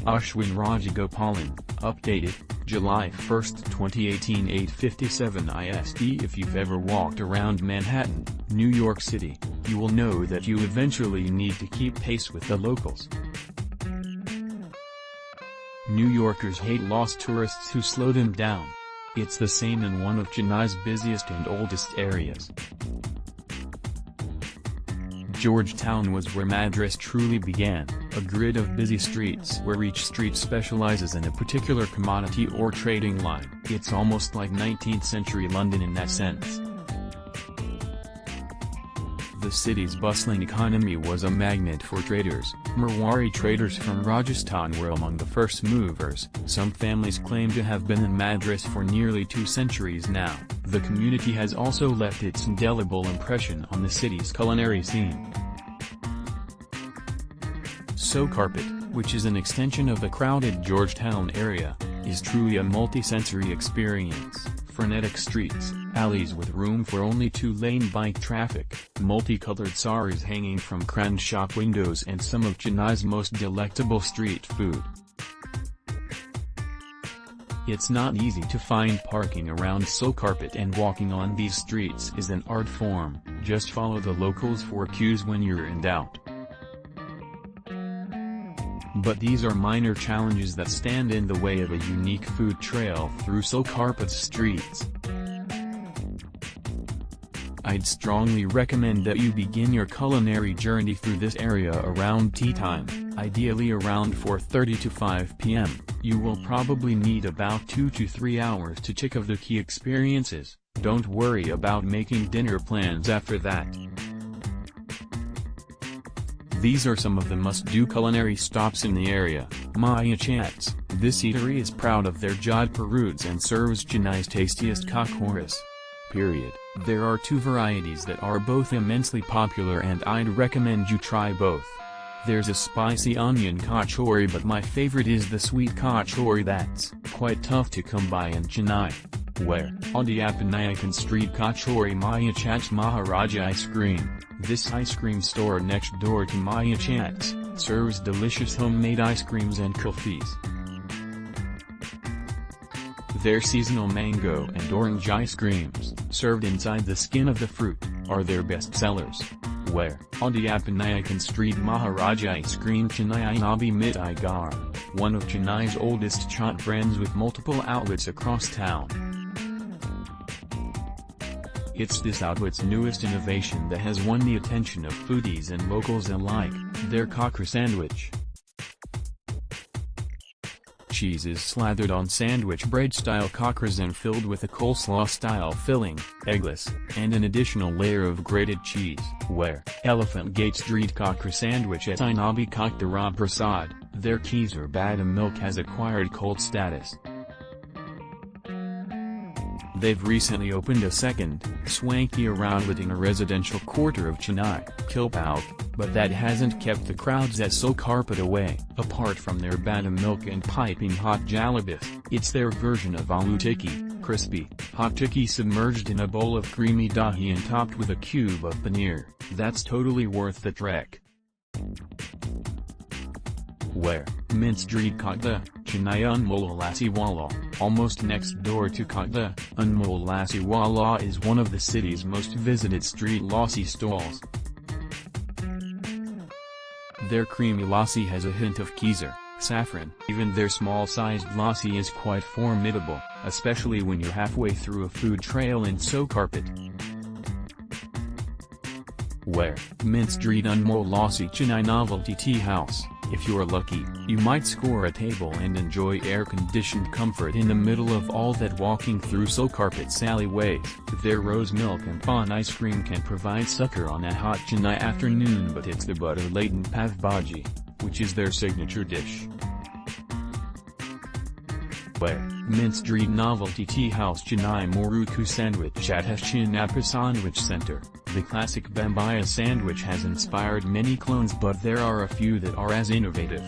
Ashwin Rajagopalan, updated, July 1, 2018 8:57 IST. If you've ever walked around Manhattan, New York City, you will know that you eventually need to keep pace with the locals. New Yorkers hate lost tourists who slow them down. It's the same in one of Chennai's busiest and oldest areas. Georgetown was where Madras truly began, a grid of busy streets where each street specializes in a particular commodity or trading line. It's almost like 19th century London in that sense. The city's bustling economy was a magnet for traders. Marwari traders from Rajasthan were among the first movers. Some families claim to have been in Madras for nearly 2 centuries now. The community has also left its indelible impression on the city's culinary scene. Sowcarpet, which is an extension of the crowded Georgetown area, is truly a multi-sensory experience. Frenetic streets, alleys with room for only 2-lane bike traffic, multicolored saris hanging from craned shop windows, and some of Chennai's most delectable street food. It's not easy to find parking around Sowcarpet, and walking on these streets is an art form. Just follow the locals for cues when you're in doubt. But these are minor challenges that stand in the way of a unique food trail through Sowcarpet's streets. I'd strongly recommend that you begin your culinary journey through this area around tea time, ideally around 4:30 to 5 p.m. You will probably need about 2 to 3 hours to check off the key experiences. Don't worry about making dinner plans after that. These are some of the must-do culinary stops in the area. Maya Chats, this eatery is proud of their Jodhpur roots and serves Chennai's tastiest kachoris. There are 2 varieties that are both immensely popular, and I'd recommend you try both. There's a spicy onion kachori, but my favorite is the sweet kachori that's quite tough to come by in Chennai. Where, on the Appanayakan Street Kachori Maya Chats Maharaja Ice Cream. This ice cream store next door to Maya Chats serves delicious homemade ice creams and kulfis. Their seasonal mango and orange ice creams, served inside the skin of the fruit, are their best sellers. Where, on the Appanayakan Street Maharaja Ice Cream Chennai Nabi Mithai Gar, one of Chennai's oldest chaat brands with multiple outlets across town. It's this outlet's newest innovation that has won the attention of foodies and locals alike, their kakra sandwich. Cheese is slathered on sandwich bread-style kakras and filled with a coleslaw-style filling, eggless, and an additional layer of grated cheese. Where, Elephant Gate Street Kakra Sandwich at Inabi Kakdara Prasad, their Kesar Badam milk has acquired cult status. They've recently opened a second, swankier outlet in a residential quarter of Chennai, Kilpauk, but that hasn't kept the crowds at Sowcarpet away. Apart from their badam milk and piping hot jalebis, it's their version of aloo tikki, crispy, hot tikki submerged in a bowl of creamy dahi and topped with a cube of paneer. That's totally worth the trek. Where, Mint Street Kakda, Chennai Anmol Lassi-wala, almost next door to Kakda, Anmol Lassi-wala is one of the city's most visited street lassi stalls. Their creamy lassi has a hint of kesar, saffron. Even their small-sized lassi is quite formidable, especially when you're halfway through a food trail in Sowcarpet. Where, Mint Street Anmol Lassi Chennai Novelty Tea House. If you're lucky, you might score a table and enjoy air-conditioned comfort in the middle of all that walking through Sowcarpet's alleyways. Their rose milk and pawn ice cream can provide succor on a hot Chennai afternoon, but it's the butter-laden pav bhaji, which is their signature dish. Where, Mint Street Novelty Tea House Chennai Moruku Sandwich at Chinapa Sandwich Center. The classic Bambaya sandwich has inspired many clones, but there are a few that are as innovative.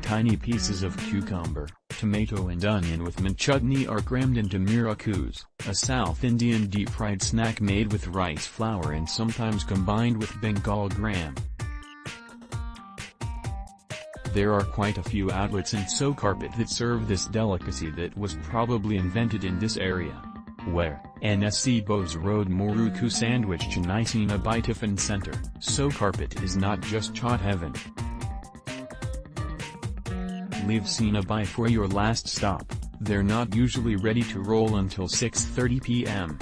Tiny pieces of cucumber, tomato and onion with mint chutney are crammed into mirakus, a South Indian deep-fried snack made with rice flour and sometimes combined with Bengal gram. There are quite a few outlets in Sowcarpet that serve this delicacy that was probably invented in this area. Where? NSC Bose Road, Moruku Sandwich, Chennai Sowcarpet Tiffin Center. Sowcarpet is not just chaat heaven. Leave Sowcarpet for your last stop. They're not usually ready to roll until 6:30 p.m.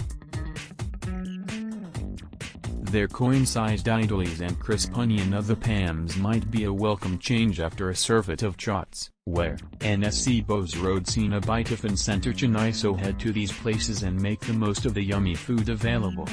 Their coin-sized idolies and crisp onion uthapams might be a welcome change after a surfeit of chaats. Where? NSC Bose Road, Sowcarpet Tiffin Center, Chennai. So head to these places and make the most of the yummy food available.